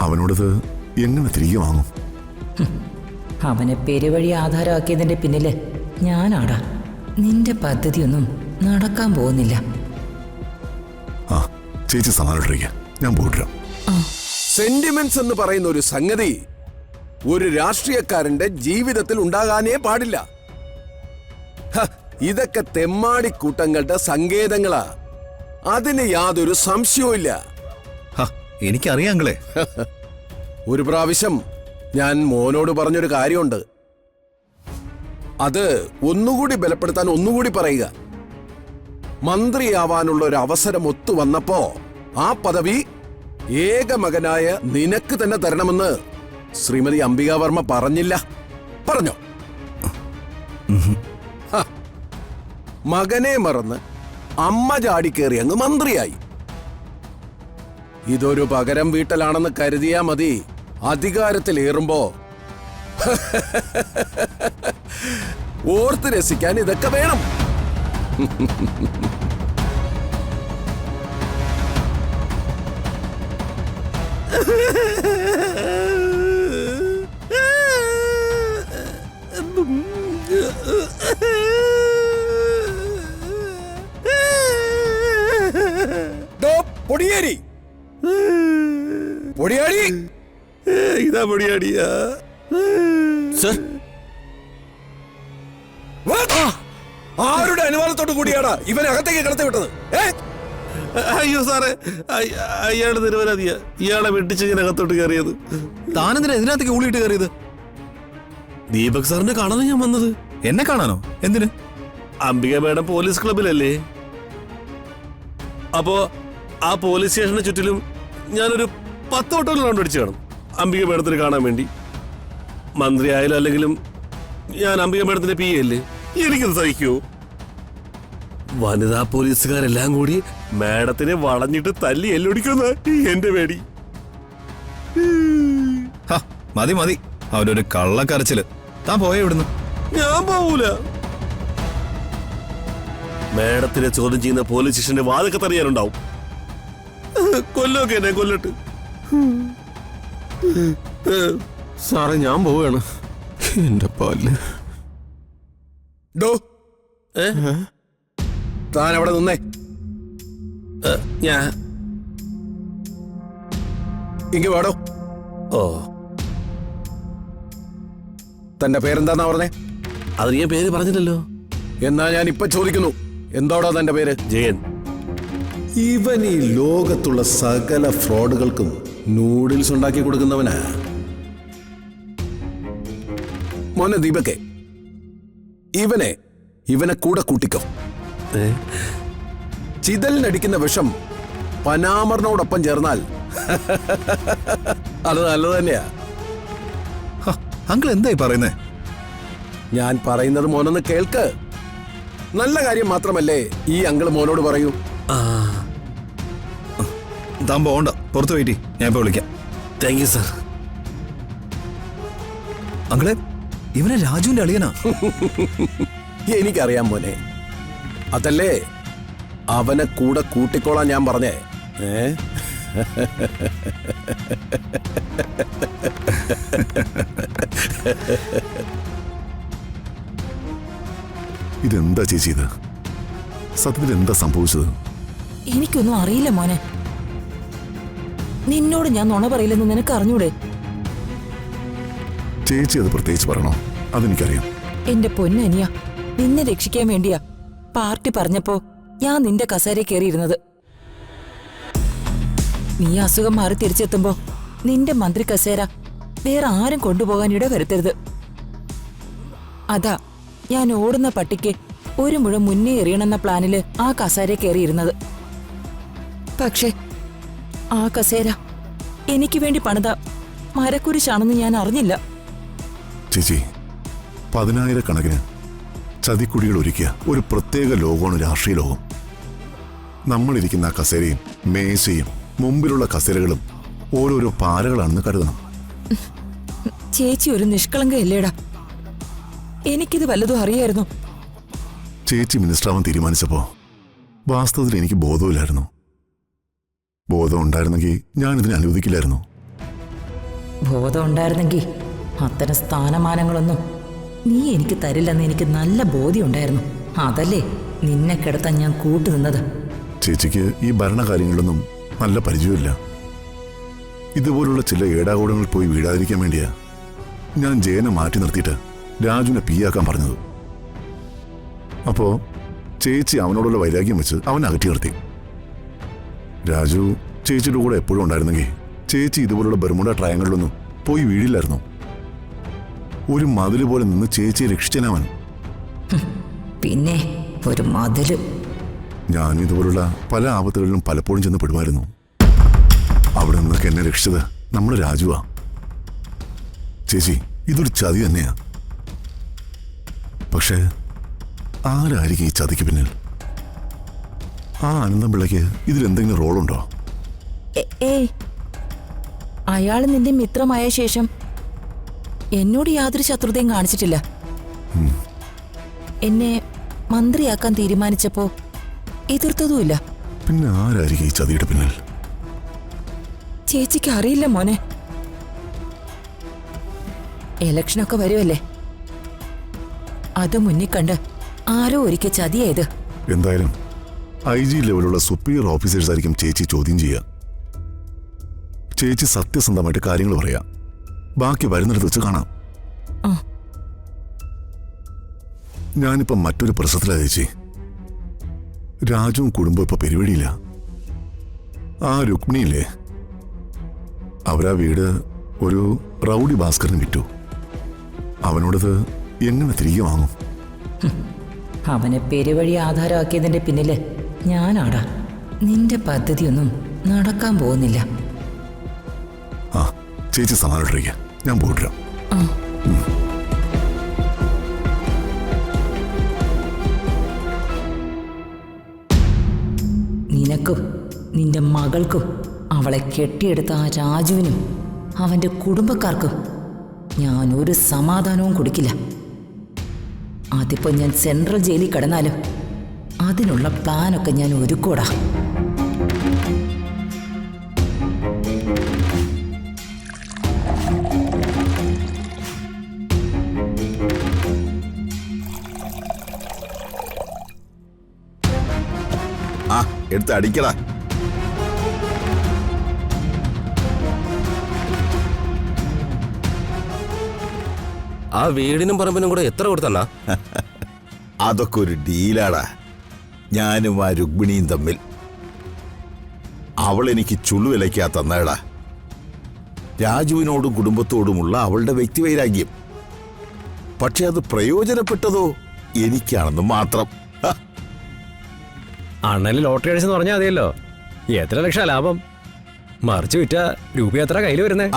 അവനോടത് എങ്ങനെ തിരികെ വാങ്ങും? അവനെ പെരുവഴി ആധാരമാക്കിയതിന്റെ പിന്നില് ഞാനാടാ. നിന്റെ പദ്ധതിയൊന്നും നടക്കാൻ പോകുന്നില്ല. ആ ചേച്ചി സമാധാനിട്ടിരിക്കുക, ഞാൻ പോയിട്ടാം. സെന്റിമെന്റ്സ് എന്ന് പറയുന്ന ഒരു സംഗതി ഒരു രാഷ്ട്രീയക്കാരന്റെ ജീവിതത്തിൽ ഉണ്ടാകാനേ പാടില്ല. ഇതൊക്കെ തെമ്മാടിക്കൂട്ടങ്ങളുടെ സങ്കേതങ്ങളാ, അതിന് യാതൊരു സംശയവും ഇല്ല. എനിക്കറിയാങ്ങളെ. ഒരു പ്രാവശ്യം ഞാൻ മോനോട് പറഞ്ഞൊരു കാര്യമുണ്ട്, അത് ഒന്നുകൂടി ബലപ്പെടുത്താൻ ഒന്നുകൂടി പറയുക. മന്ത്രിയാവാനുള്ള ഒരു അവസരം ഒത്തു വന്നപ്പോ ആ പദവി ഏക മകനായ നിനക്ക് തന്നെ തരണമെന്ന് ശ്രീമതി അംബികാവർമ്മ പറഞ്ഞില്ല? പറഞ്ഞോ? മകനെ മറന്ന് അമ്മ ചാടിക്കേറി അങ്ങ് മന്ത്രിയായി. ഇതൊരു പകരം വീട്ടലാണെന്ന് കരുതിയാ മതി. അധികാരത്തിലേറുമ്പോ ഓർത്ത് രസിക്കാൻ ഇതൊക്കെ വേണം. പൊടിയേരി, പൊടിയാടി, ഇതാ പൊടിയാടിയാ സർ. ആരുടെ അനുവാദത്തോട് കൂടിയാടാ ഇവനെ അകത്തേക്ക് കടത്തി വിട്ടത്? അയ്യോ സാറേ, അയാള് നിരപരാധിയാ. ഇയാളെ വെട്ടിച്ച് ഞാൻ അകത്തോട്ട് കയറിയത്. താനെന്തിനാ ഇതിനകത്തേക്ക് ഊളിയിട്ട് കയറിയത്? ദീപക് സാറിനെ കാണാനാ ഞാൻ വന്നത്. എന്നെ കാണാനോ? എന്തിന്? അംബിക മേഡം പോലീസ് ക്ലബിലല്ലേ? അപ്പോ ആ പോലീസ് സ്റ്റേഷന് ചുറ്റിലും ഞാനൊരു 10 ഓട്ടോയിൽ റൗണ്ട് അടിച്ചു കാണും അംബിക മേഡത്തിന് കാണാൻ വേണ്ടി. മന്ത്രി ആയാലും അല്ലെങ്കിലും ഞാൻ അംബിക മേഡത്തിന്റെ പി അല്ലേ, എനിക്കത് സഹിക്കൂ? വനിതാ പോലീസുകാരെല്ലാം കൂടി മേഡത്തിനെ വളഞ്ഞിട്ട് തല്ലി എല്ലൊടിക്കുന്ന എന്റെ പേടി. മതി മതി, അവരൊരു കള്ളക്കരച്ചില്. താൻ പോയ ഇവിടുന്ന്. ഞാൻ പോവൂല. മേഡത്തിനെ ചോദ്യം ചെയ്യുന്ന പോലീസ് സ്റ്റേഷന്റെ വാതൊക്കെ തറിയാനുണ്ടാവും. കൊല്ലൊക്കെ എന്നെ കൊല്ലട്ട്. സാറേ ഞാൻ പോവുകയാണ്. എന്റെ പല്ല്. താൻ അവിടെ നിന്നേ. ഞാൻ ഇങ്ങ് വാടോ. ഓ, തന്റെ പേരെന്താന്നാ പറഞ്ഞേ? അത് ഞാൻ പേര് പറഞ്ഞില്ലല്ലോ. എന്നാ ഞാൻ ഇപ്പൊ ചോദിക്കുന്നു, എന്താടോ തന്റെ പേര്? ജയൻ. ഇവൻ ഈ ലോകത്തുള്ള സകല ഫ്രോഡുകൾക്കും നൂഡിൽസ് ഉണ്ടാക്കി കൊടുക്കുന്നവനാ. മോനെ ദീപകെ, ഇവനെ കൂടെ കൂട്ടിക്കോ. ചിതലിനടിക്കുന്ന വിഷം പനാമറിനോടൊപ്പം ചേർന്നാൽ അത് നല്ലത് തന്നെയാ. അങ്കിൾ എന്തായി പറയുന്നേ? ഞാൻ പറയുന്നത് മോനൊന്ന് കേൾക്ക്. നല്ല കാര്യം മാത്രമല്ലേ ഈ അങ്കിൾ മോനോട് പറയൂ. താൻ പോകണ്ട, പുറത്ത് വെയിറ്റ്. ഞാൻ ഇപ്പൊ വിളിക്കാം. Thank you sir. അങ്കിളെ, ഇവനെ രാജുവിന്റെ അളിയനാ. എനിക്കറിയാം മോനെ, അതല്ലേ അവനെ കൂടെ കൂട്ടിക്കോളാൻ ഞാൻ പറഞ്ഞേ. ഇതെന്താ ചേച്ചി ഇത്? സത്യത്തിൽ എന്താ സംഭവിച്ചത്? എനിക്കൊന്നും അറിയില്ല മോനെ. നിന്നോട് ഞാൻ നുണ പറയില്ലെന്ന് നിനക്ക് അറിഞ്ഞൂടെ? ചേച്ചി അത് പ്രത്യേകിച്ച് പറയണോ? അതെനിക്കറിയാം. എന്റെ പൊന്നനിയ, നിന്നെ രക്ഷിക്കാൻ വേണ്ടിയാ പാർട്ടി പറഞ്ഞപ്പോ ഞാൻ നിന്റെ കസേര കയറിയിരുന്നത്. നീ അസുഖം മാറി തിരിച്ചെത്തുമ്പോ നിന്റെ മന്ത്രി കസേര വേറെ ആരും കൊണ്ടുപോകാൻ ഇട വരുത്തരുത്. അതാ ഞാൻ ഓടുന്ന പട്ടിക്ക് ഒരു മുഴ മുന്നേ എറിയണമെന്ന പ്ലാനില് ആ കസേര കയറിയിരുന്നത്. പക്ഷേ ആ കസേര എനിക്ക് വേണ്ടി പണിത മരക്കുരിശാണെന്ന് ഞാൻ അറിഞ്ഞില്ല. ചേച്ചി, 10,000 ചതിക്കുഴികൾ ഒരുക്കിയ ഒരു പ്രത്യേക ലോകമാണ് രാഷ്ട്രീയ ലോകം. നമ്മളിരിക്കുന്ന ആ കസേരയും മേശയും മുമ്പിലുള്ള കസേരകളും ഓരോരോ പാരകളാണെന്ന് കരുതണം. ചേച്ചി ഒരു നിഷ്കളങ്കയല്ലേടാ. എനിക്കിത് വല്ലതും അറിയായിരുന്നു. ചേച്ചി മിനിസ്റ്ററാവാൻ തീരുമാനിച്ചപ്പോ വാസ്തവത്തിൽ എനിക്ക് ബോധമില്ലായിരുന്നു. ബോധം ഉണ്ടായിരുന്നെങ്കിൽ ഞാനിതിനെ അനുവദിക്കില്ലായിരുന്നു. ബോധം ഉണ്ടായിരുന്നെങ്കിൽ അത്തരം സ്ഥാനമാനങ്ങളൊന്നും നീ എനിക്ക് തരില്ലെന്ന് എനിക്ക് നല്ല ബോധ്യമുണ്ടായിരുന്നു. അതല്ലേ നിന്നെ കിടത്താൻ ഞാൻ കൂട്ടുനിന്നത്. ചേച്ചിക്ക് ഈ ഭരണകാര്യങ്ങളിലൊന്നും നല്ല പരിചയമില്ല. ഇതുപോലുള്ള ചില ഏടാകൂടങ്ങളിൽ പോയി വീഴാതിരിക്കാൻ വേണ്ടിയാ ഞാൻ ജയനെ മാറ്റി നിർത്തിയിട്ട് രാജുവിനെ പിയാക്കാൻ പറഞ്ഞത്. അപ്പോ ചേച്ചി അവനോടുള്ള വൈരാഗ്യം വെച്ച് അവൻ അകറ്റി നിർത്തി. രാജു ചേച്ചിയുടെ കൂടെ എപ്പോഴും ഉണ്ടായിരുന്നെങ്കിൽ ചേച്ചി ഇതുപോലുള്ള ബർമുഡ ട്രയങ്ങളിലൊന്നും പോയി വീഴില്ലായിരുന്നു. ഒരു മതില് പോലെ നിന്ന് ചേച്ചിയെ രക്ഷിച്ചനവൻ. പിന്നെ ഒരു മതില്. ഞാൻ ഇതുപോലുള്ള പല ആപത്തുകളിലും പലപ്പോഴും ചെന്ന് പെടുമായിരുന്നു. അവിടെ നിന്നൊക്കെ എന്നെ രക്ഷിച്ചത് നമ്മുടെ രാജുവാ. ചേച്ചി, ഇതൊരു ചതി തന്നെയാ. പക്ഷേ ആരായിരിക്കും ഈ ചതിക്ക് പിന്നിൽ? ആ അനന്തപിള്ളയ്ക്ക് ഇതിലെന്തെങ്കിലും റോളുണ്ടോ? ഏയ്, അയാള് നിന്റെ മിത്രമായ ശേഷം എന്നോട് യാതൊരു ശത്രുതയും കാണിച്ചിട്ടില്ല. എന്നെ മന്ത്രിയാക്കാൻ തീരുമാനിച്ചപ്പോ എതിർത്തതുമില്ല. പിന്നെ ആരായിരിക്കും ഈ ചതിയുടെ പിന്നിൽ? ചേച്ചിക്ക് അറിയില്ല മോനെ. ഇലക്ഷനൊക്കെ വരുമല്ലേ, അത് മുന്നിൽ കണ്ട് ആരോ ഒരിക്കൽ ചതിയായത്. എന്തായാലും IG ലെവലുള്ള സുപ്പീരിയർ ഓഫീസേഴ്സ് ആയിരിക്കും ചേച്ചി ചോദ്യം ചെയ്യുക. ചേച്ചി സത്യസന്ധമായിട്ട് കാര്യങ്ങൾ പറയാം. ബാക്കി വരുന്നിടത്ത് വെച്ച് കാണാം. ഞാനിപ്പം മറ്റൊരു പ്രശ്നത്തിലാ ചേച്ചി. രാജുവും കുടുംബം ഇപ്പൊ പെരുവഴിയില്ല. ആ രുക്മിണിയില്ലേ, അവരാ വീട് ഒരു റൗഡി ഭാസ്കറിന് വിറ്റു. അവനോടത് എങ്ങനെ തിരികെ വാങ്ങും? അവനെ പെരുവഴി ആധാരമാക്കിയതിന്റെ പിന്നില് ഞാനാടാ. നിന്റെ പദ്ധതിയൊന്നും നടക്കാൻ പോകുന്നില്ല. ആ ചേച്ചി സമാധാനിട്ടിരിക്കുക, ഞാൻ പോയിട്ടില്ല. നിനക്കും നിന്റെ മകൾക്കും അവളെ കെട്ടിയെടുത്ത ആ രാജുവിനും അവന്റെ കുടുംബക്കാർക്കും ഞാൻ ഒരു സമാധാനവും കൊടുക്കില്ല. അതിപ്പോ ഞാൻ സെൻട്രൽ ജയിലിൽ കിടന്നാലും അതിനുള്ള പ്ലാനൊക്കെ ഞാൻ ഒരുക്കൂടാ. ആ എടുത്ത് അടിക്കടാ. ആ വീടിനും പറമ്പിനും കൂടെ എത്ര കൊടുത്തണ്ണാ? അതൊക്കെ ഒരു ഡീലാടാ, ഞാനും ആ രുക്മിണിയും തമ്മിൽ. അവൾ എനിക്ക് ചുള്ളുവിലയ്ക്കാ തന്നേടാ. രാജുവിനോടും കുടുംബത്തോടുമുള്ള അവളുടെ വ്യക്തിവൈരാഗ്യം. പക്ഷെ അത് പ്രയോജനപ്പെട്ടതോ എനിക്കാണെന്ന് മാത്രം. അണ്ണന് ലോട്ടറി അടിച്ചെന്ന് പറഞ്ഞാൽ മതിയല്ലോ. എത്ര ലക്ഷം ലാഭം? മറിച്ച് വിറ്റ രൂപ എത്ര കയ്യിൽ വരുന്നേ?